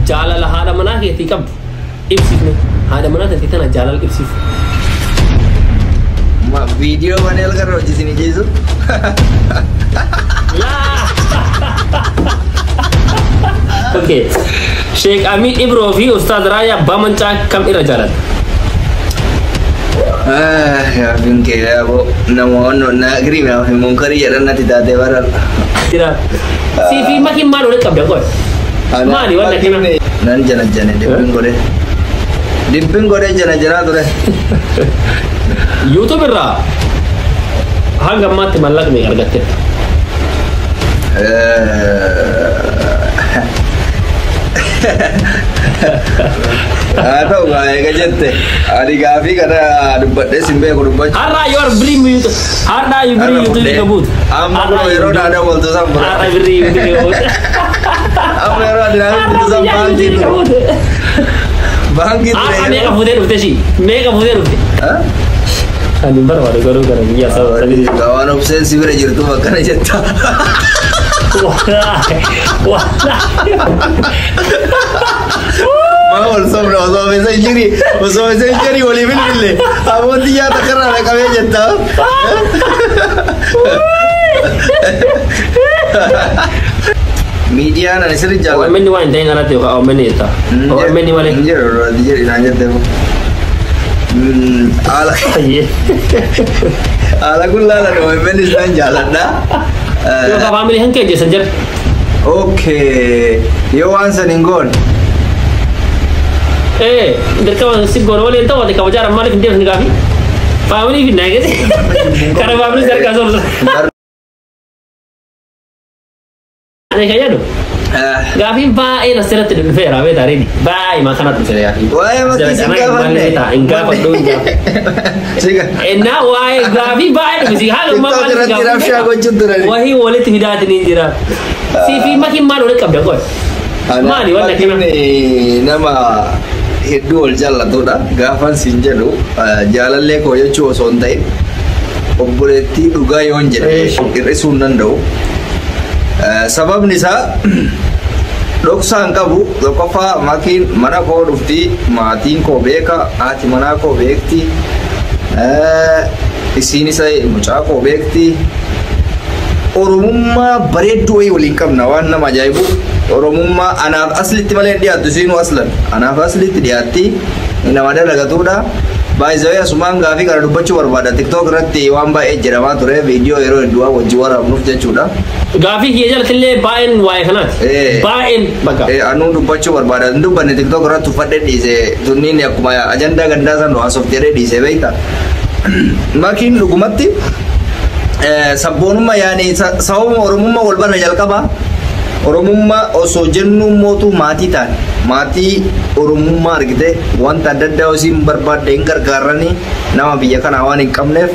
jaalala haadha manaa keetii qabdu ibsifne haadha manaa keetii tana jaalala ibsif. Video mana yang kan di sini Jesu? Oke, Sheikh Amin Ibro fi Ustaz Raya Bamanca kam ira jalan. Ya bingke ya bu, nama orang nak kirim ya, mungkari jalan nanti dah dewaran. Tidak. CV makin malu deh kabel kau. Mana di mana kena? Nan jana dipping gore jana tu deh. YouTube berra. Harga mati malak ni harga tet. Atau gaya kejete. Adi gafi karena dubat deh simpe aku dubat. Harga you are beri YouTube. Harga you beri YouTube kabut. Amro hero ada waktu sampai. Harga beri YouTube kabut. Amro hero ada waktu sampai. Bangkit. Mega model udah sih. Mega model udah. Hah? Ani baru ada garu ya sahaja. Kawan obsesi berajar tu makan aja tak. Wah. Mau sobra saya injiri boleh beli. Aku dia tak kena nak kami aja tak. Media nanti sering jalan. Meni mana yang nak tengok kau meni itu. Meni mana? Dia nanya tu. Ala kulla la no meni sering jalan dah. Yo ka family hangke je saja. Okay. Yo answer ningon. Dekat si gorol itu ada kau jalan mana kita hendak kami. Family ni naik je. Karena family jar kasar. Ada kaya tu. Gafi baik nasihat tu fair awe tadi ni. Baik makanan tu saya. Wah masih singgah mana? Enggak perlu enggak. Singgah. Enak wah gafi baik mesti hal makan gafi. Wahai wallet hidat ni jira. CV makin malu dekat dia kau. Mana ni mana kena? Nama Hidul jalan tu dah. Gafan sinja tu jalan le kau je cuci sontai. Oboleti duga yon je. Resunan tu. Sabab ni sa doksa angkabu dokafa makin mana ko dufti matin ko beka ati mana ko bekti isini sai mucha ko bekti orumumma baredu ay ulinkam nawan na majaibu orumumma ana asli timale dia tusinu aslan ana asli tidiati ina wada laga tuda By the way, sumang gafi kalau dubacu berbeda TikTok rati wamba ejera ture video hero dua wajuara mufti cuda. Gafi kiaja tele bain wai kana. Bain baka. Anu dubacu berbeda. Ndu bani TikTok ratu fade di se tunin ya kumaya agenda ganda san doa software di se baita. Makin lugumati. Sabonuma yani sawum orumuma walbana jalkaba. Oromumma oso jennu motu mati tan mati oromumma argite wanta dadda osim barbade gargarani nama biya kana awani kamne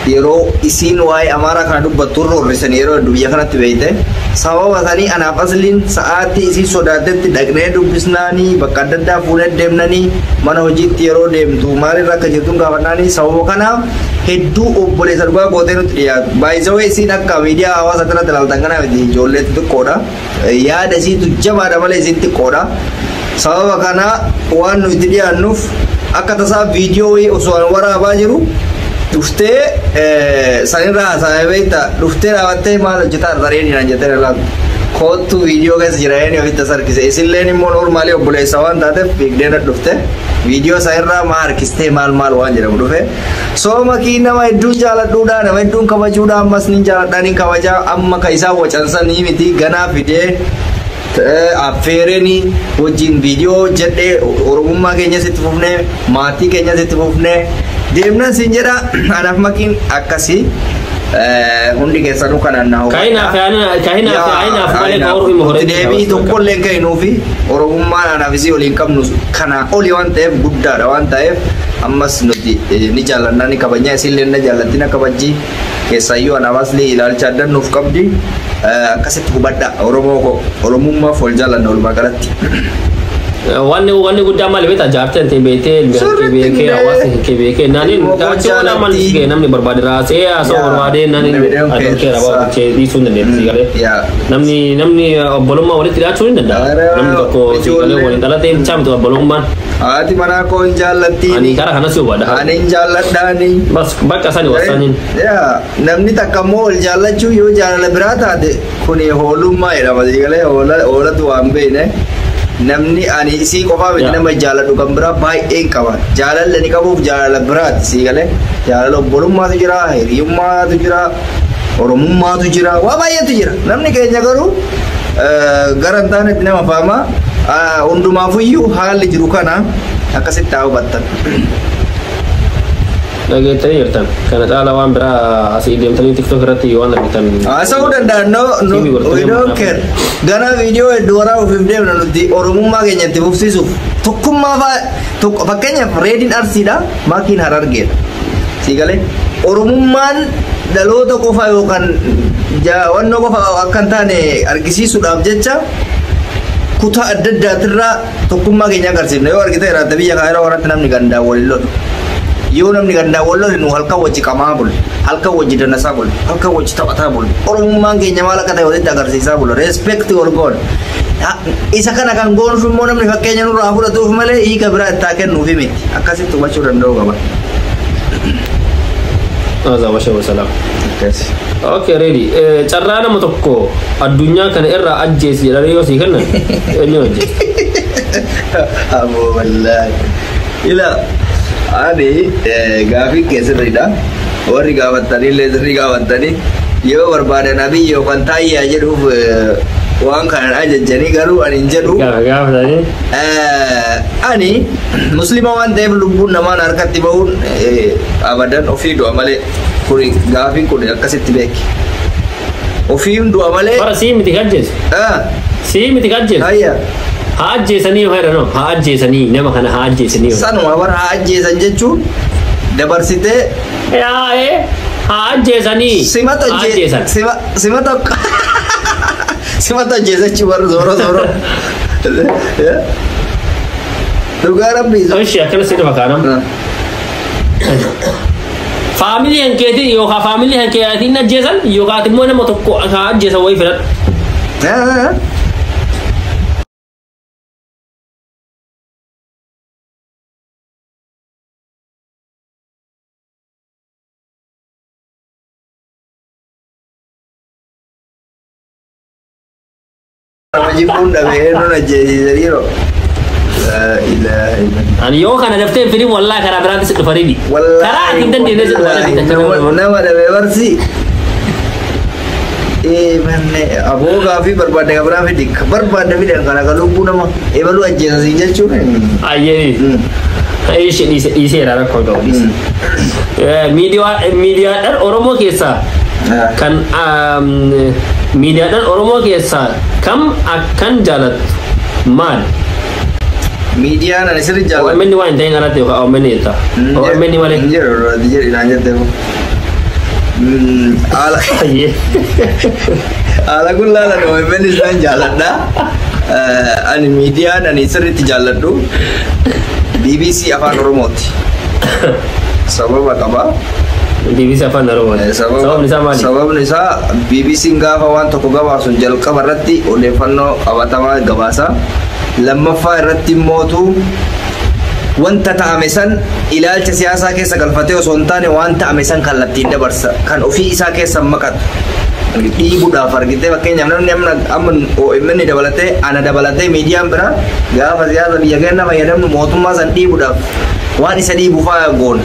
yero isin wai amara kana dubbatur risen yero biya kana tibeite sawa wasani ana faslin saati isi sodatet dagne dubisnani bakadda funet demnani mana hojit yero dem tu mare rakajetum gawanani sawa kana heddu obbole sarba godenu ya by the way sin akka media awas atana dalal tangana di jolet tu koda ya da si tu jama da male sin tu koda sawa kana wan widia nuf akka tasa video wi uswan wara bajiru dufte sanira saibeta dufte rawate mal jita dareni na jita la khotu video guys jirayeni avita sar kise isilleni mo normal obbole sawan date big dena dufte video sanira mar kiste mal wan jira dufe so makina ma iddu jala duda na iddu kawajuda mas nin jala dani kawaja amma kaisa wacansa ni miti gana video affaireni wajin video jette orumma kenya sitifufne mati kenya sitifufne demna sinjera anak makin akasi hundi ke sanu kana na kaina fale kauru imo debi to kolle kay nofi orumma na visi olinkam nus kana oli wante budda wante ammas nuti ni jalan nani kabanya silen na jalan tina kabaji ke sayu anawasli ilal chadan nuf kabdi kasit kubadda oromumma fol jalan nol magalati wanni guddaa maal beektaa jaarteen ta'e beekee hawaasa kee beekee naani gaachii wala maal sigee namni barbaade raasee haasoo barbaade naani adookee rabaa kee dhiisuu hin dandeessi galee namni obbolummaa walitti dhiyaachuu hin danda'a namni tokko galee waliin dhalatee bichaa miti obbolummaan. Haati manaa koo hin jaallattiin. Ani karaa kanas yoo baadha. Ani hin jaalladhaani. Bas bakka sani wasaaniin. Namni takka immoo wal jaallachuu yoo jaalala biraa taate kuni hoolummaa jedhama galee hoolatu waan beekne. Namni ani isii qofaa miti nama jaalladhu kan biraa baay'een qaba. Jaalala ni qabuuf jaalala biraati sii galee. Jaalala obbolummaatu jira, hiriyummaatu jira, oromummaatu jira, waa baay'eetu jira. Namni keenya garuu gara hin taanetti nama faamaa. Hundumaafuyyuu haalli jiru kana akkasitti haa hubattan. Dhageettanii jirtan kana caalaa waan biraa asii deemtanii tiktok irratti waan argitan. Haasa'uu danda'an we don't care. Gana viidiyoo hedduu waraabuuf deemna nuti oromummaa keenya itti fufsiisuuf tokkummaa fakkeenyaaf reediin arsiidha maakiin harargeedha. Sii galee oromummaan dhaloota qofa yookaan wannoo qofa akka hin taane argisiisuudhaaf jecha kutaa adda addaatirraa tokkummaa keenya agarsiifna yoo argite irratti biyya kaayiroo warratti namni gandaa waliin lolu yoo namni gandaa wal lolu nu halkan wajji qamaa bulu halkan wajji dannasaa bulu halkan wajji taphataa bulu oromummaan keenya maal akka ta'e walitti agarsiisaa bulu respekti wal goon isa kana kan goonsu immoo namni fakkeenya nurraa fudhatuuf malee hiika biraa itti haa kennuufi miti akkasitti hubachuu danda'u qaba. Azza wa salam. Okay, ready. Carraa nama tokko addunyaa kana irraa ajjeesi jedhanii yoo sii kennan eenyu ajjeesi? Aboo wallaahi. Ila ani gaafii keessirriidha. Warri gaafatanii illee sirrii gaafatanii yoo barbaadan abii yookaan taayyaa jedhuuf waan kanan ajajjanii garuu ani hin jedhu. Ani muslima waan ta'eef lubbuun namaan harkatti bahuun abadan ofii du'a malee kuni gaafiin kun akkasitti beeki. Ofiin du'a malee. Bara sii miti ajjeesu. Sii miti ajjeesu. Hayya. Haa ajjeesanii yoo jedhan haa ajjeesanii nama kana haa ajjeesanii yoo. Sanuma bara haa ajjeesan jechuun dabarsitee. Haa ajjeesanii. Simata ajjeesan. Simata. Simata ajjeesachuu warra zooroo. Dhugaa rabbii. Oshi akkana si dhufa kaanam. Faamilii hankeetii yookaan faamilii hankeetiin ajjeesan yookaan immoo nama tokko haa ajjeesan wayii filadhu. Wajibun dhabe nuna jeesisaniiro. Ani yoo kana daftee filim wallahi karaa biraatti si dhufarini. Karaa ati hin dandeenye si dhufarini. Nama dhabe barsi. Manne aboo gaafii barbaadde gabraan fidi barbaadde fidan kana lubbuu nama ebalu ajjeesasii jechuun. Ayyee. Dhiiseera rakkoo gahu. Miidiyaadhaan Oromoo keessaa kan miidiyaadhaan Oromoo keessaa kam akkan jaalatu maal? Miidiyaan ani sirrii jaalatu. OMN waan hin ta'in alatti yookaan OMN jetta. OMN malee. Jedhi naan jetteefu. Haala kun laala OMN isaan jaaladha. Ani miidiyaan ani sirriitti jaalladhu BBC Afaan Oromooti. Sababa qaba. BBC Afaan Oromooti. Sababni isaa maali? Sababni isaa BBC'n gaafa waan tokko gabaasuun jalqaba irratti odeeffannoo qabatamaa gabaasa. Lammaffaa irratti immootu wanta ta'ame san ilaalcha siyaasaa keessa galfatee osoo hin taane waan ta'ame san kallattiin dabarsa kan ofii isaa keessa maqatu. Dhiibuudhaaf argitee fakkeenyaaf namni amma OMN dabalatee ana dabalatee miidiyaan biraa gaafa siyaasa biyya keenya fayyadamnu mootummaa san dhiibuudhaaf waan isa dhiibu fa'aa goona.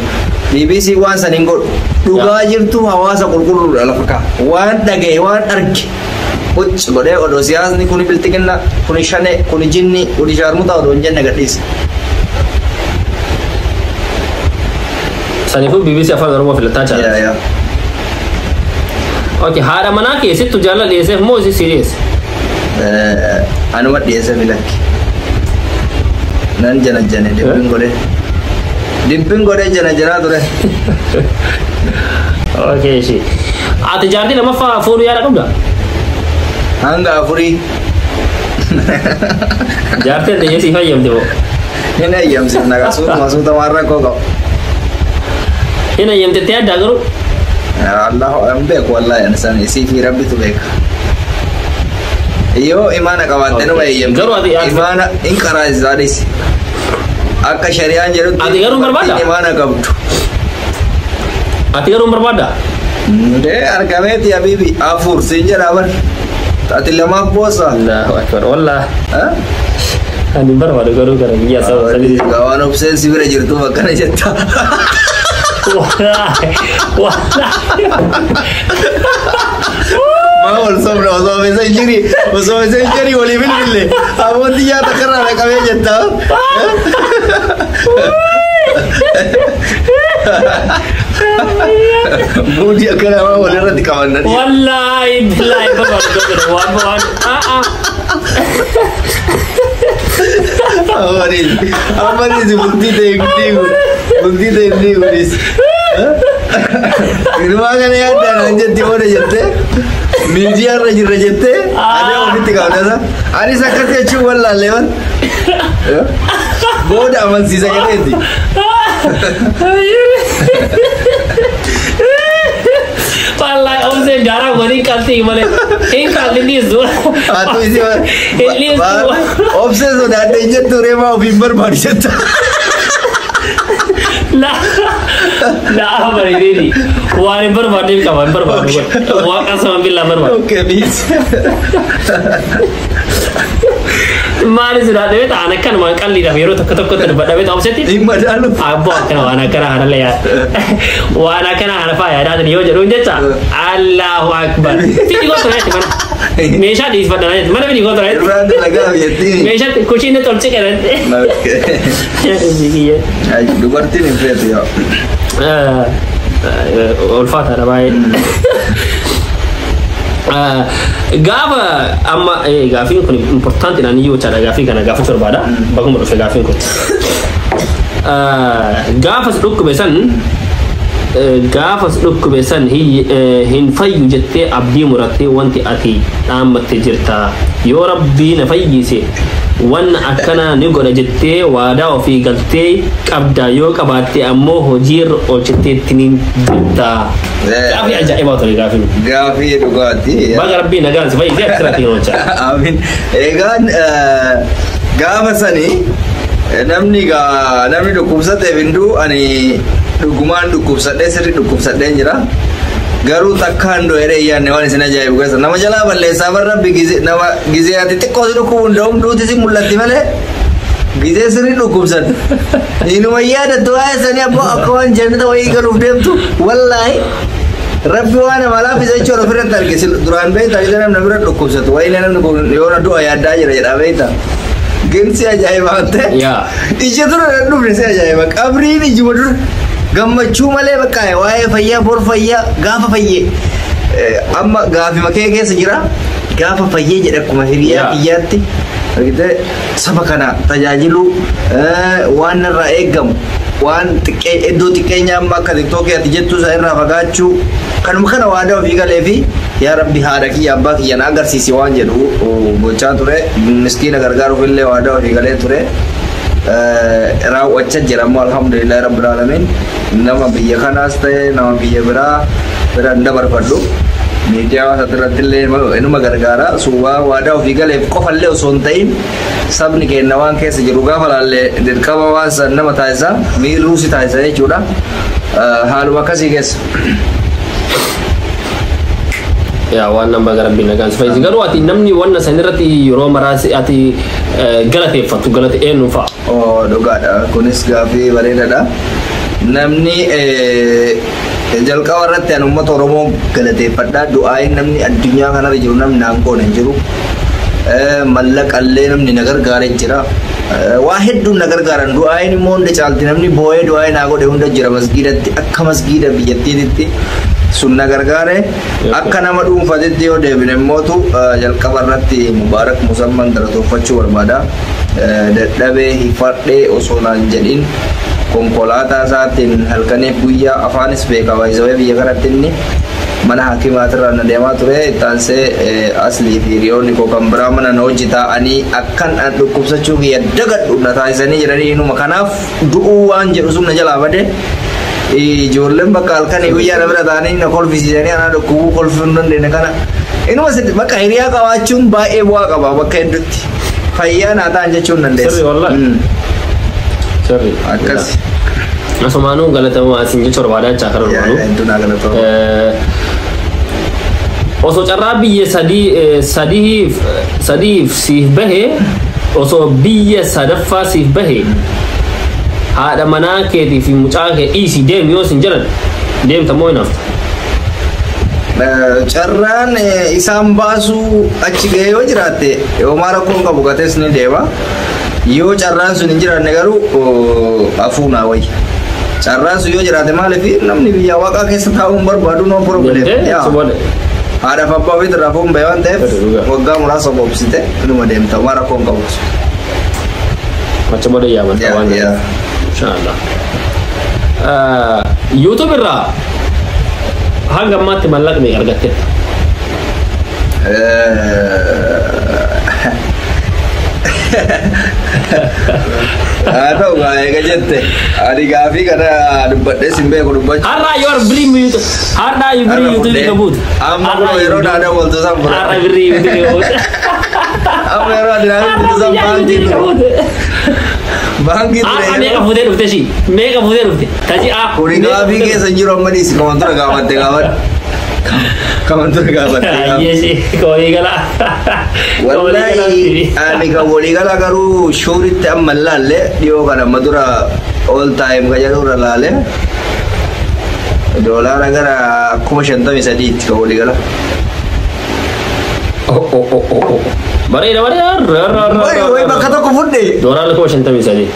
BBC waan san hin godhu dhugaa jirtu hawaasa qulqulluudha lafa ka'a waan dhagaye waan arge ucci godhee odoo siyaasni kuni biltiqinna kuni shane kuni jinni kuni shaarmuta odoo hin jenne gadhiisa. Saniifuu BBC Afaan Oromoo filataa jaalladha. Okay, haadha manaa keessattu jaalala dhiyeesseef moo si dhiyeesse? Anuma dhiyeesse filakki. Nan jana jane dibbin godhee. Dibbin godhee jana janaa ture. Okay, ishee. Ati jaartii lamaffaa fuudhuu yaada qabda? Hanga afurii. Jaartiin ta'ee si fayyamte moo? Hin eeyyamsifna masuuta waan rakkoo qabu. Hin eeyyamtettee addaa garuu? Allahu an beeku wallahi an san isii fi rabbitu beeka. Yoo imaana qabaatte nama eeyyamte. Imaana in karaa isaanis. Akka shari'aan jedhutti. Ati garuu barbaadda? Imaana qabdu. Ati garuu barbaadda? Dee argameeti habiibi afur siin jedhaa bar. Ati lamaaf boosa. Allahu akbar wallah. Ani barbaadu garuu gara biyya sababa sadii. Gawaan obseensi bira jirtu bakkana jetta. Wallahi. Mau sobra osoo mesenjeri walii bilbille amooti nyaata karraa dhaqamee jetta. Buudi akkana maa walirratti qabanna. Wallahi billahi barbaadu garuu waan Amanis bultii ta'e guddis. Ilmaa kana yaaddaan jetti oona jettee miidiyaarra jirra jettee adee walitti qabdata. Anis akkasii jechuun wallaallee wan. Booda amansiisa gadeeti. Wallahi omse gara wani kalti male in kalti nisu atu isi omse so dade jettu rema ofin barbaadu jetta la amari dini wani barbaadu kaman barbaadu wa kasam billah barbaadu okay bis Mari sudah ada beta anak kan makan lidah biru tak terbada beta omseti. Imadalu. Abo kan anak kan ada ya. Wa anak kan ada apa ya? Ada dia jadi unjata. Allahu Akbar. Tidi kau terus mana? Mesha di sebelah mana? Mana bini kau terus? Randa laga yeti. Mesha kucing itu tolcek kan? Okay. Jadi ya. Ayo dua berarti nih Fred ya. Ulfat ada baik. Gaafa amma gaaffiin kun importanti naan yoo chaadha gaaffii kana gaafa torbaadha bakuma dhufe gaaffiin kun gaafas dhukkube san hin fayyu jettee abdii murattee wanti ati dhaammatte jirta yoo rabbii na fayyise wanna akkana ni godha jettee waadaa ofii galtee qabda yoo qabaatte ammoo hojiirra oolchetteetti ni jirta. Gaaffii ajaa'ibaa ture gaaffiin. Gaaffii dhugaati. Baga rabbii nagaan si fayyisee akkasirratti hin oolcha. Amiin. Egaan gaafa sanii namni dhukkubsateef hinduu ani dhugumaan dhukkubsadhee sirrii dhukkubsadheen jira. Garuu takkaan dho'ee yaadne waan isin ajaa'ibu keessa nama jalaa balleessaa barra nama gizee ati xiqqoo si dhukkubu hunda'uun duuti si mul'atti malee gizee sirrii dhukkubsan. Inuma yaadattu waa'ee sanii abboo akka waan jannata wayii galuuf deemtu wallaahi. Rabbi waan amalaaf isa jechuun ofirratti argisi duraan beektaa isa namni bira dhukkubsatu wayii namni kun yoona du'a yaaddaa jira jedhaa beektaa. Gimsi ajaa'ibaa ta'e. Ija dura dhufne si ajaa'iba qabriin ijuma dura. Gammachuu malee bakka waa'ee fayyaa bor fayyaa gaafa fayyee amma gaafi makee keessa jira gaafa fayyee jedha akkuma hiriyaa biyyaatti argitee saba kana tajaajilu waan irraa eegamu waan iddoo xiqqeenya amma akka tiktookii ati jettu isaa irraa fagaachuu kanuma kana waadaa ofii galee fi yaa rabbi haadha kiyya abbaa kiyya na agarsiisi waan jedhu gochaa ture miskiina gargaaruuf illee waadaa ofii galee ture. Raawwachaa jiramu alhamdulillah rabbil alamin nama biyya kanaas ta'e nama biyya biraa dabarfadhu miidiyaa asirratti illee inuma gargaara suuraa waadaa ofii galeef qofallee osoo hin ta'in sabni keenya waan keessa jiru gaafa laallee dirqama waan san nama taasisa miirruu si taasisa jechuudha haaluma akkasii keessa. Ya waan nama garabbii nagaan sifaayisi garuu ati namni wanna sanirratti yeroo maraasi ati galateeffatu galate eenyu fa'a. Dhugaadha kunis gaaffii bareedaadha. Namni jalqaba irratti an uummata Oromoo galateeffadhaa du'aayin namni addunyaa kanarra jiru namni naangoon hin jiru. Mallaqallee namni na gargaaree jira. Waa hedduun na gargaaran du'aayin immoo hunda caalti namni boo'ee du'aayin naa godhe hunda jira masgiidatti akka masgiida biyyattiitti. Sunna gargaare akka nama dhuunfaatti yoo deebine mootu jalqaba irratti mubaarak musamman galatoofachuu barbaada. Dadhabee hifadhee osoo naan jedhin konkolaataa isaatiin halkaniif guyyaa afaanis beeka waayisawee biyya kanatti inni mana hakimatirra na deemaa ture taansee aslii fi hiriyoonni koo kan biraa mana na hojii taa'anii akkan an dhukkubsachuu kiyya dagadhu na taasisanii jiranii inuma kanaaf du'uu waan jedhu sun na jalaa bade ijoolleen bakka halkanii guyyaa na bira ta'anii na kolfisiisanii ana dhukkubuu kolfuu hin dandeenye kana inuma sitti bakka hiriyaa qabaachuun baay'ee bu'aa qaba bakka hedduutti fayyaa naa ta'an jechuun dandeessa. Sirri wallahi. Sirri. Akkas. Asumaanuu galatamu asin jechuun barbaadaa chaakara Yaa hedduu naa galatamu. Osoo carraa biyya sadiif siif bahe osoo biyya sadaffaa siif bahe haadha manaa keetii fi mucaa kee dhiisii deemi yoo sin jedhan deemta moo hin hafta? Carraan isaan baasuu achi ga'ee yoo jiraatte yoo maara kun qabu gatees ni deema. Yoo carraan sun hin jiraanne garuu hafuunaa wayya. Carraan sun yoo jiraate maaliif namni biyya waaqaa keessa taa'uun barbaadu no problem. Haadha fi abbaa ofii irraa fuun bahee waan ta'eef waggaa muraasa boobsite inuma deemta maara kun qabu. Macha bada yaamanta waan ta'eef. Inshallah. YouTube irraa hanga ammaatti mallaqni argatte. Tahu nggak jette. Adi gafi karena debat simbe aku debat. Harra you are bring me YouTube. Harra you bring YouTube kabut. Amma ko ero ada waktu sampai. Harra bring YouTube kabut. Amma ero ada waktu sampai kabut. Bangkit. Ah, mega fuder ufte sih. Mega fuder ufte. Tadi ah. Kuri gafi ke sanjuro manis kawan gawat. Kawan gawat. Iya sih. Kau igala. Wallahi ani ka wali gala garu shuritte amma lalle dio kana madura all time ga jarura lalle dollar agara kuma shanta mi sadit ka wali gala Bare woi bakata ko fudde dollar kuma shanta mi sadit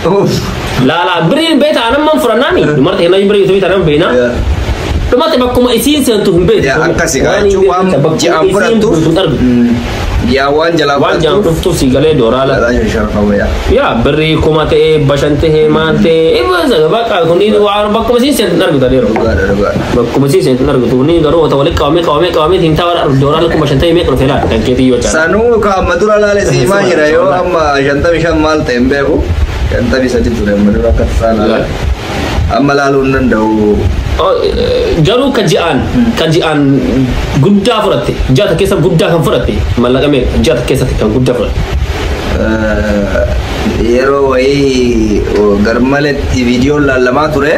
la brin beta anam man furanani dumarte hena brin itu bita nam bena dumarte bakkuma isin sentu humbe ya akasi ga cuam ji ampurantu ya wan jam tu sigale dorala ya beri komate basante he mante iba zaga baka kuni war bakko masi sen nar guta dero bakko masi sen nar gutu ni garo to wale kame tinta war dorala ko basante me ko fela kan keti yo sanu ka madura lale sima hirayo amma janta bishan mal tembe ko janta bisa diture madura ka sala amma lalu nan daw Garu kajian guddaa fudhatte jata keessa guddaa kan fudhatte mallaqame jata keessatti kan guddaa fudhatte yeroo wayii garmaletti viidiyoon lallamaa ture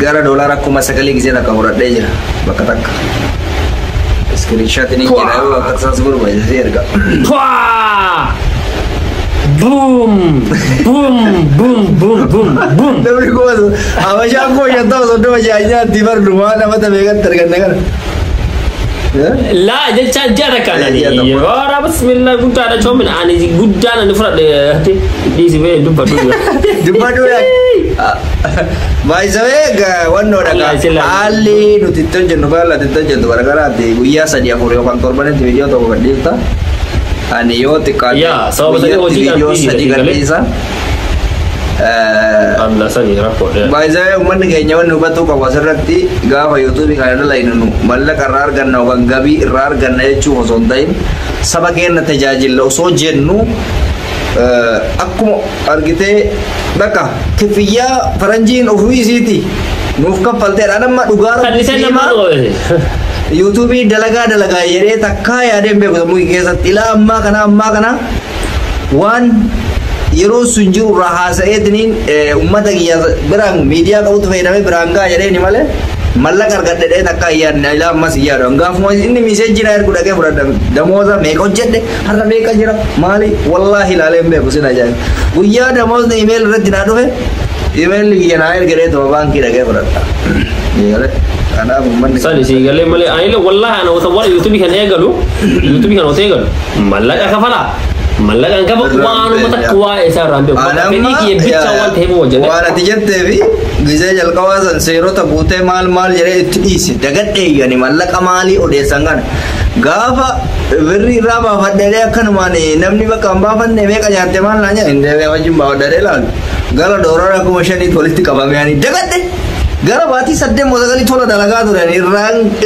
gara doolaara 9,000 gisee takka fudhadhee jira bakka takka screenshot ni jira yoo akka isaas barbaadee erga boom Tapi kau apa sih aku yang tahu sudah macamnya di luar nama tapi kan tergantung. La jadi cara kan ni. Orang Bismillah kita ada comen ani guddan ani frat di sini dua dua. Baik saya ga wano daga Ali nutiton jenubala nutiton jenubala gara di guya saja kurio kantor mana di video atau di ta. Ani yo tikal ya so video sedikit bisa Allah sani rapor ya baik saya umman kayaknya wan nubat tuh kawasan rakti gak apa YouTube kalian lain nu malah karar gan nawan gabi rar gan na cu hosontain sabagian na tajajil lo so jennu aku argite baka kefiya faranjin ofui siti nuf kapal ter ada mak dugar YouTube dalaga yere takka ya dembe ko mu ke satila amma kana one yero sunjuru rahasa ednin ummata giya berang media ka utu faida me berangga yere ni male mallakar gadde de takka ya ila masiya do ngaf mo inni message jira ko dage burada damoza me ko jedde harna me ka jira mali wallahi la lembe ko sina jang uya damoz ne email radina do he email giya na air gere to banki dage burada yere Sani sih gale male aile wallahi ana wata wala YouTube kan egalu YouTube kan otegalu malaka kafala malaka kan kafa wanu mata kwa esa rambe ko beni ki bicha wan thebo wajane wala tijette bi gise jal kawasan sero ta bute mal jere isi dagadde yani malaka mali ode sangan gafa verri raba fadare kan mane namni baka mbafan ne me ka jarte mal nanya inde wajim bawa dare lan gala dorora ko mashani politika ba me ani dagadde gara baati sadde mozagali tola dalaga turan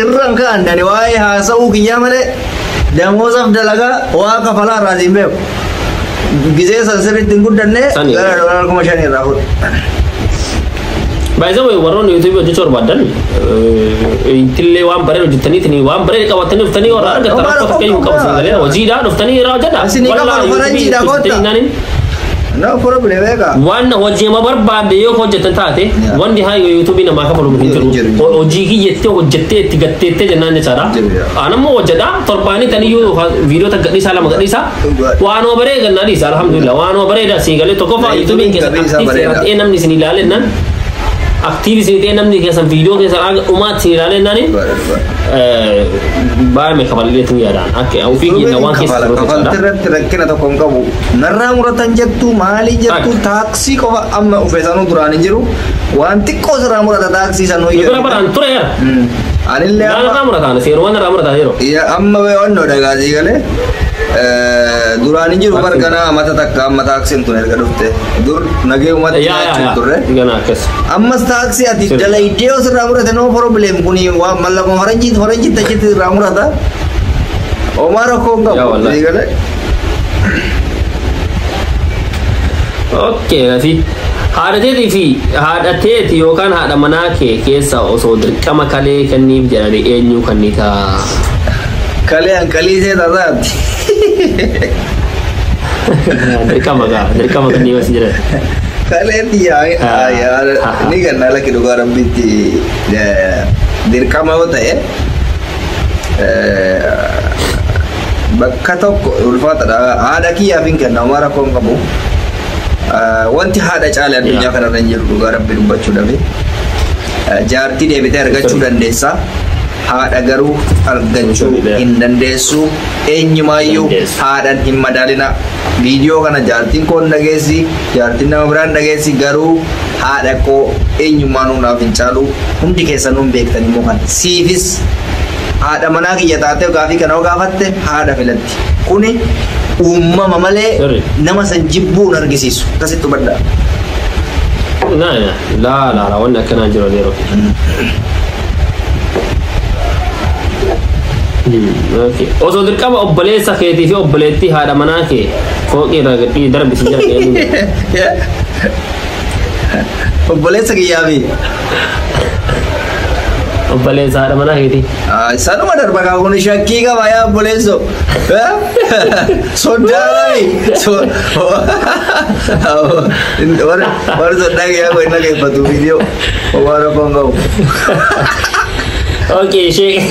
irran kan dani wae hasau kiyamale damozaf dalaga wa kafala razimbe gize sansari tinguddanne gara dolar kuma shani rahut by the way waron YouTube aja cor badan intille wan bare jutani tani wan bare kawatani tani ora arga taraf kayu kawasingale wajida doftani rajada wallahi da kota no problem ega wan wajje ma barbade yo ko jetta tate wandi ha YouTube na maka problem hintiru oji ki yette ko jette tigatte jannan cara anamo wajada torbani tani yo video ta gadi sala magadi sa wano bare ganna di alhamdulillah wano bare da singale to ko fa YouTube ke enam ni sini lalen nan aktivis itu enam nih kesan video kesan agak umat sih lain nani baik mereka balik itu ya dan oke aku pikir nawang kisah kafal terkena atau kongkabu narang uratan jatuh mali jatuh taksi kau amma ufesanu durani jeru wanti kau seram uratan taksi sanu iya berapa rantur ya anil ya mana kamu ratan seru mana kamu ratan seru iya amma we ono daga sih kale durani jeru karena mata takka mata aksen tuh nerga dufte dur nage umat turre gana kes amma taksi ati dalai deo seram uratan no problem kuni wa malah horanji tajit ramu rata omaro ko enggak sih kale oke nanti haadhatee yookaan haadha manaa kee keessa osoo dirqama kalee kenniif jedhanii eenyu kannita kalee an kaliisee tasaatti dirqama kannii wasi jedhan kalee yaa ni ganna laki dhugaa rabbitti dirqama yoo ta'e bakka tokko ulfaatadha haadha kiyyaaf hin kenna omara koon qabu wanti haadha caala addunyaa kanarra hin jiru dhugaa rabbi dubbachuu dhabe jaartii deebitee argachuu dandeessa haadha garuu argachuu hin dandeessu eenyumaayyuu haadhan hin madaalina viidiyoo kana jaartiin koo dhageessi jaartiin nama biraan dhageessi garuu haadha koo eenyumaanuu naaf hin caalu hundi keessanuu hin beektan immoo kan siifis haadha manaa kiyya taatee gaafii kana gaafatte haadha filatti kuni uumama malee nama san jibbuun argisiisu akkasitti hubadhaa. La wanni akkanaa jiru yeroo. Osoo dirqama obboleessa keetii fi obboleettii haadha manaa kee fooqii irra gadhii darbisi jira kee. Obboleessa kiyyaa fi. Obboleessa haadha manaa keetii. Sanuma darba kaa kun shakkii qaba yaa obboleesso. Sodaani. Warra sodaa kiyyaa kun inni keeffatu viidiyoo. Obaara koon qabu. Okay, shake.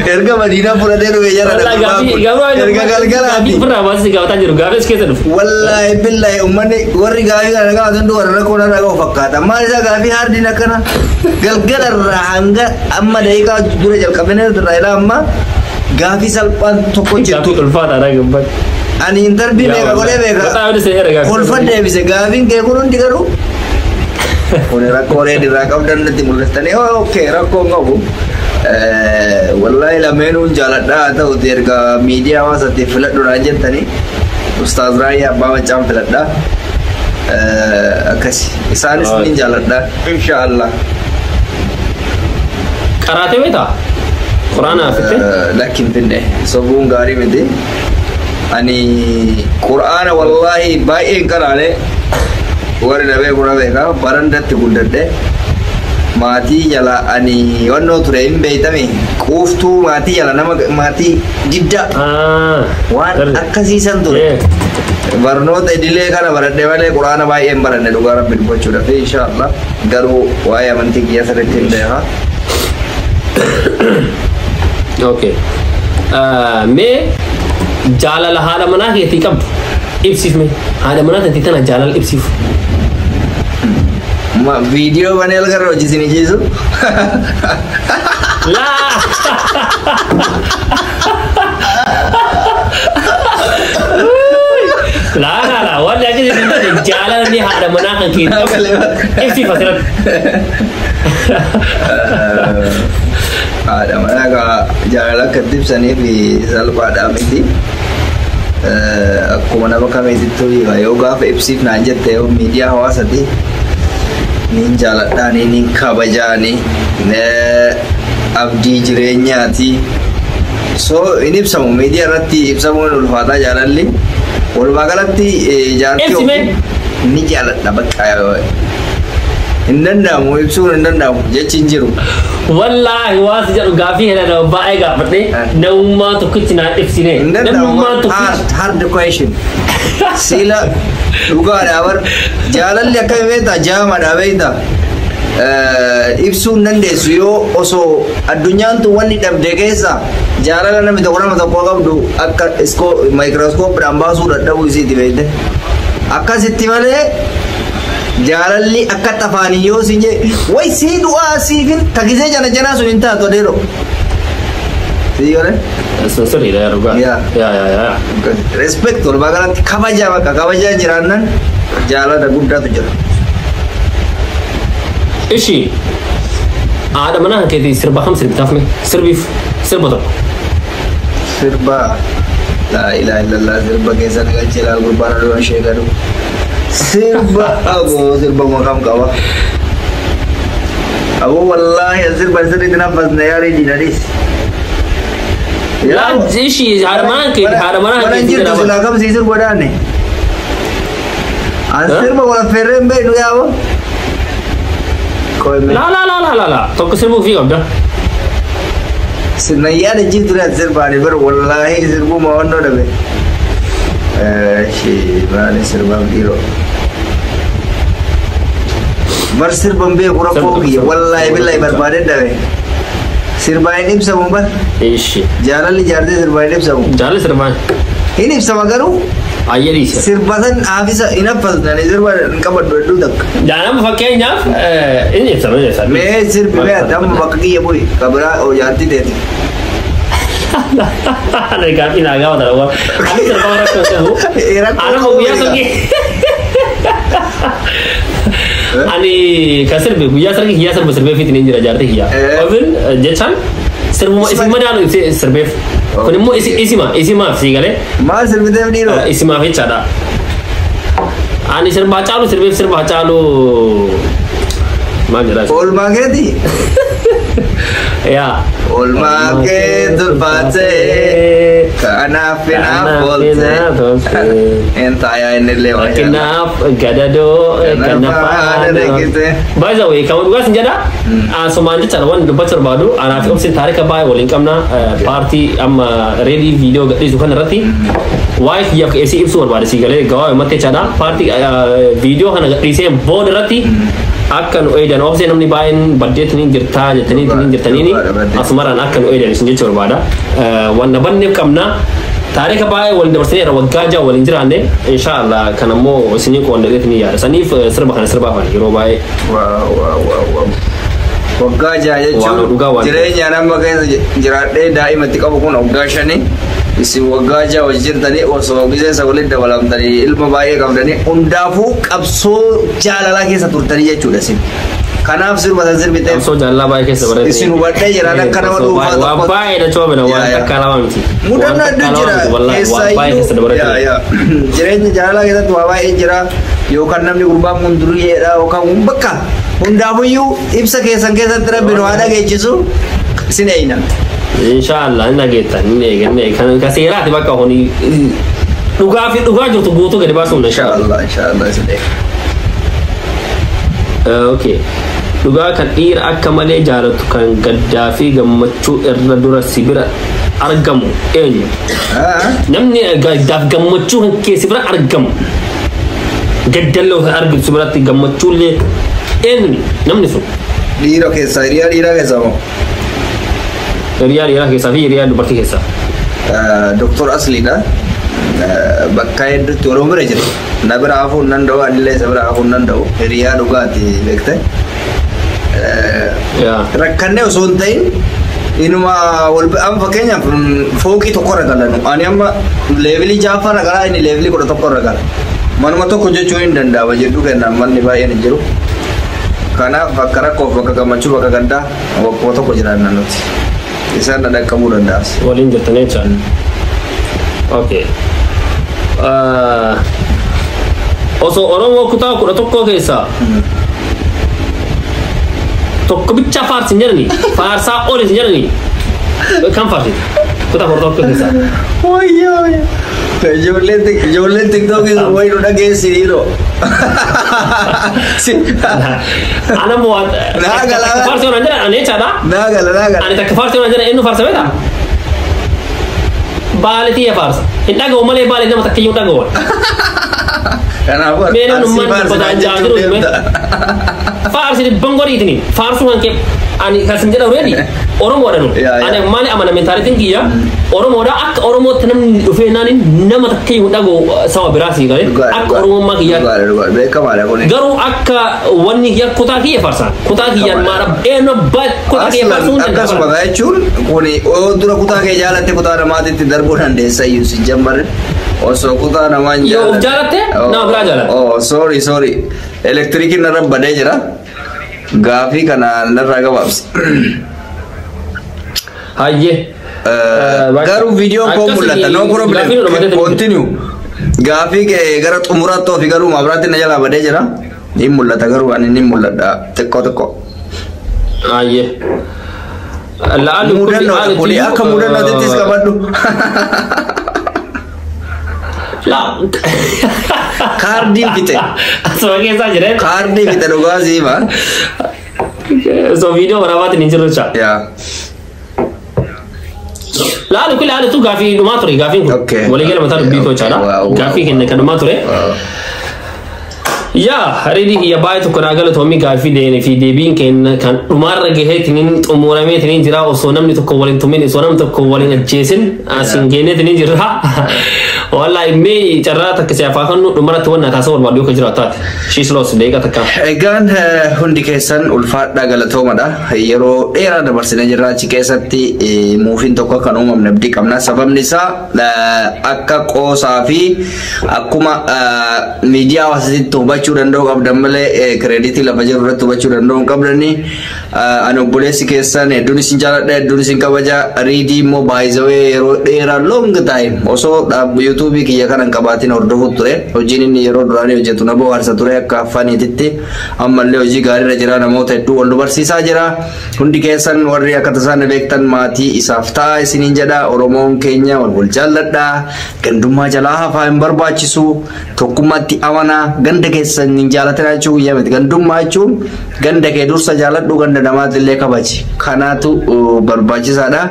Erga Madinah pura deru ya ada erga galgala ati pernah masih kau tanya juga habis kita tuh wallahi billahi umani warri gawi kana ka tandu warra ko na ga fakkata amma isa gafi har dina kana galgala rahanga amma dai ka dure jal kabene raila amma gafi salpan tokko jettu ulfata ada gembat ani interview me gole be ga ulfat de bise gafi ke kurun digaru Kone rakore di rakam dan nanti mulai oke rakko ngabu wallahi lamenu jaladda atau dirga media wasa ti flat do rajen tani Ustaz Raya bawa jam flatda akasi isanis min jaladda insyaallah karate beta Quran afite lakin pinne sobun gari mede ani Quran wallahi bae karane warri nabe guna beka barandatti guddadde maatii jala ani wanno ture hin beeytame quuftuu maatii jala nama maatii didda waan akkasiisan ture barnoota idilee kana baradhe malee quraana baay'een baranne dhugaa rabbi dubbachuudhaaf inshaallah garuu waa'ee amantii kiyya sirriitti hin beeka. Okay. Mee jaalala haadha manaa keetii qabdu ibsiif mee haadha manaa keetii tana jaalala ibsiif. Video mana yang karo di sini Jesu? Lah. Lah, wala lagi di jalan ni ada Haada manaa kan keessa. Ibsi fasirat. Haadha manaa ka jaalala akka ibsanii fi salphaadhaa miti. Akkuma nama kamiitittuu yoo gaafa ibsiif naan jette yoo miidiyaa hawaasaati niin jaaladhaanii niin kabajaanii abdii jireenyaati. So in ibsamu miidiyaa irratti ibsamuun ulfaataa jaalalli. Walumaa galatti jaartii ofii ni jaaladha bakka hin danda'amu ibsuun hin danda'amu jechi hin jiru. Wallaahi waasi jedhu gaafii hedha baay'ee gaafadhe namummaa tokkitti naan ibsine. Namummaa tokkitti. Hard question. Sila dhugaadhaa bar jaalalli akkami beektaa jaamaadhaa beektaa. Ibsuun dandeessu yoo osoo addunyaan tun wanni dhabde keessa jaalala namni tokko nama tokko qabdu akka maayikirooskoopidhaan baasuu dadhabuu isiiti beekte. Akkasitti malee jaalalli akka tafaanii yoo si jee way sii du'aa siifin tagisee jana janaa sun hin taatu adeero. Siyyore? Sirriidha yaa dhugaa. Yaa. Respect walumaa galatti kabajaa bakka kabajaa jiraannan jaalala guddaatu jira. Ishi haadha manaa kan keetii sirba kam sirbitaafne sirba tokko. Sirba laa ilaaha illallah sirba keessa nagalchee laal gurbaan adoon sheekadu. Sirba sirba makam qaba. Abu wallahi sirba sirriitti nafasne yaarii dinadis. Laan ishi haadha manaa kan keetii jirtu silaa kam sii sirba daanne. An sirba wala ferreen beeknu yaabo. La. Tokko sirbuu fi qabda. Sirna yaada jirtu na sirbaani bar wallahi sirbu ma wannoo dhabe. Maali sirbaam dhiiroo. Bar sirban beeku rakkoo kiyya wallahi billahi barbaadee dhabe. Sirbaan ibsamu bar. Ishi. Jaalalli jaartee sirbaan ibsamu. Jaalalli sirbaan. Hin ibsama garuu. Ayyadiisa. Sirbatan haafisa hin affasnani sirba hin qabaddu hedduu takka. Jaanama fakkeenyaaf inni ibsama jechuudha. Mee sirbi mee adamma bakka kiyya bu'i kabiraa hojjaatti teeti. Gaaffii naa gaafa dha. Ani sirba rakkoo ta'u. Anama guyyaa sargii. Ani kan sirbi guyyaa sargii kiyyaa sirbee fiitiin hin jira jaartii kiyyaa. Ofin jechaan sirbuma isin madaalu sirbeef. Kun immoo isimaaf sii galee. Maal sirbiteef dhiiroo? Isimaaf jechaadha. Ani sirba caalu sirbeef sirba caalu maal jedhaa? Oolmaa keeti? Yaa. Oolmaa kee tulbaatee kanaaf hinaaf oolte. Entaayaa innillee waa jala. Kanaaf gadadoo kanaaf by the way kan dhugaas hin jedhaa? Asumaan jechaadha waan dubbachuu barbaadu anaa fi obsin taarika baay'ee waliin qabna paartii amma reedii viidiyoo gadhiisu kana irratti waa'ee kiyyaaf qeessii ibsuu barbaade sii galee gabaabee mattee jechaadha paartii viidiyoo kana gadhiisee booda irratti akka nu eedan obsee namni baay'een baddeetiniin jirtaa jettaniitiin jirtaniini asumaraan akka nu eedan isin jechuu barbaada wanna banneef qabna taarika baay'ee waliin dabarsaneera waggaa ja'a waliin jiraanne inshaallah kan ammoo isinii qoondateetiin yaada saniif sirba kana sirbaafan yeroo baay'ee. Waggaa ja'a jechuun jireenya nama keessa jiraadhee daa'imatti qabu kun waggaa 5 isin waggaa ja'a wajji jirtanii osoo miseensa waliin dabalamtanii ilma baay'ee qabdanii hundaafuu qabsoo jaalalaa keessa turtanii jechuudha isin. Kanaaf sirba san sirbiteef qabsoo jaalalaa baay'ee keessa bareedee isin hubadhee jiraan akka nama dhuunfaa tokko waa baay'ee na coobina waan akka lama miti. Mudannoo hedduu jira keessaayyuu jireenya jaalalaa keessatti waa baay'ee jira yookaan namni gurbaan kun duriyyeedha yookaan bakka hundaafuyyuu ibsa keessan keessatti rabbi nu haa dhageechisu isin eeyna. Inshaallah inni dhageettan inni eegannee kan seeraati bakka honi dhugaa jirtu guutuu gadi baasuun inshaallah isin eegna. Okay. Dhugaa kan dhiira akka malee jaalatu kan gaddaa fi gammachuu irra dura si bira argamu eenyu? Namni gaddaaf gammachuu kan keessi bira argamu gaddalloo kan argitu si biratti gammachuullee eenyu namni sun? Dhiira keessaa hiriyaa dhiiraa keessaa moo? Hiriyaa dhiiraa keessaa fi hiriyaa dubartii keessaa. Doktor Asliidha. Bakka hedduutti Oromoo bira jira. Na bira hafuun nan da'u anillee isa bira hafuun nan da'u hiriyaa dhugaati beekte. Rakkannee osoo hin ta'in inuma amma fakkeenyaaf fooqii tokkorra galan ani amma leevilii 6 irra gala inni leevilii 11 irra gala. Manuma tokko jechuu hin danda'ama jedhu kennan manni baay'een hin jiru. Kana bakka rakkoof bakka gammachuu bakka gaddaa bakkuma tokko jiraanna nuti. Isaan dhaqqabuu danda'as. Waliin jirtanii jechaan. Okay. Osoo Oromoo kutaa 11 keessaa tokko bicha faarsin jedhani faarsaa olis jedhani kan faarsin kutaa 11 keessaa. Wayyaa. Ijoolleen TikTok wayi nu dhageessiniiroo. Ana moo faarsi onan jedhan ani jechaadha. Naagala. Ani takka faarsi onan jedhan eenyu faarsa beektaa? Baaletii faarsa. Hin dhaga'u malee baalee nama takka iyyuu dhaga'u. Kanaafuu Mena numman berpertanyaan terus, Farsi bangoriitini, farsu hanke ani kasan jedha already. Oromoo dha nu. Ana maali amana mentality kiyya. Oromoo dha akka Oromoo tanam dhufee naani nama takkee hudhago sama biraasi gale. Akka Oromoo ma kiyya. Garuu akka wanni kiyya kutaa kiyya farsan. Kutaa kiyya maara eno ba kutaa kiyya farsun. Akkasuma jechuun kuni dura kutaa kee jaalatte kutaa namaatitti darbuu dandeessa iyyuu si jammarre. Osoo kutaa namaan Yo jaalatte nama biraa jaalatte. Oh sorry. Elektriikii narra badee jira. Gaafii kana narraa gabaabsa. Hayyee. Garuu viidiyoon koo mul'ata. No problem. Continue. Gaafii gara xumuraatti ofii garuu maabiraatti na jalaa badee jira. Ni mul'ata garuu ani ni mul'adha xiqqoo. Hayyee. Mudannoo kuni akka mudannootis qabadhu. La Cardi fite. Sebagai saja deh. Cardi fite doga sih, Pak. So video berapa tu ninjur cak? Ya. Lalu tu gafi maturi gafi. Okay. Boleh kita mentar video cara. Gafi kena kena maturi. Ya, hari ini ya baik tu kena agak Tommy gafi deh fi debin kan umar lagi tinin umurnya tinin jira osonam ni tu kawalin tumin osonam tu kawalin Jason asing gene tinin jira. Wallahi me cara tak siapa kan umar tu wana tasawur balu kerja tat. She's lost deh kata kan. Egan hundi kesan ulfat dagal tu mana. Yero era ada bersih jira cikesati moving toko kan nabdi kamna sabab nisa akka kosafi akuma media wasit tu baca Rando abdamale krediti la bajar ratu bacu rando kabrani anu boleh si kesan duni sinjara duni singkabaja ready mo by the way era long time also YouTube ki ya kan kabatin ordo hutre ojini ni ro drani oje tuna bo harsa ture ka fani titti amalle oji gari rajira na mota tu ordo bersisa jira hundi kesan warri akatasan bektan mati isafta isinin jada oromon Kenya wal jalladda ganduma jalaha fa barbachisu tokkumatti awana ganda kesan jalatana chu ya met ganduma chu ganda ke dursa jaladdu ganda namadille kabachi kanatu barbachisa da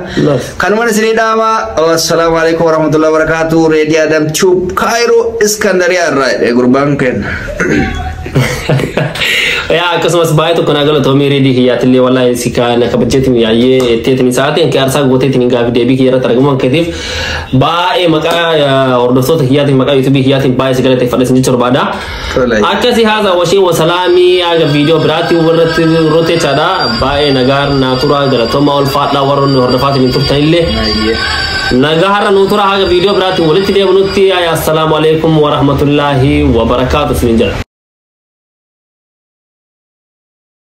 kanuma sini dama assalamu alaikum warahmatullahi wabarakatuh ready adam tube Cairo Iskandaria right gurban ken Ya kesemas baik tu kena kalau Tommy ready kiat le wala sika na kabajet ni ye tetni saat yang kersa gote tini gavi debi kira tergumang kedif ba maka ordo sot kiat maka YouTube kiat ba segala te falas ni corbada akasi haza washi wa salami aga video berarti rote cada ba nagar natura gala to maul fatla waron ordo fatni turtaille nagahara nutura aga video berarti waliti de bunuti ya assalamu alaikum warahmatullahi wabarakatuh sinjal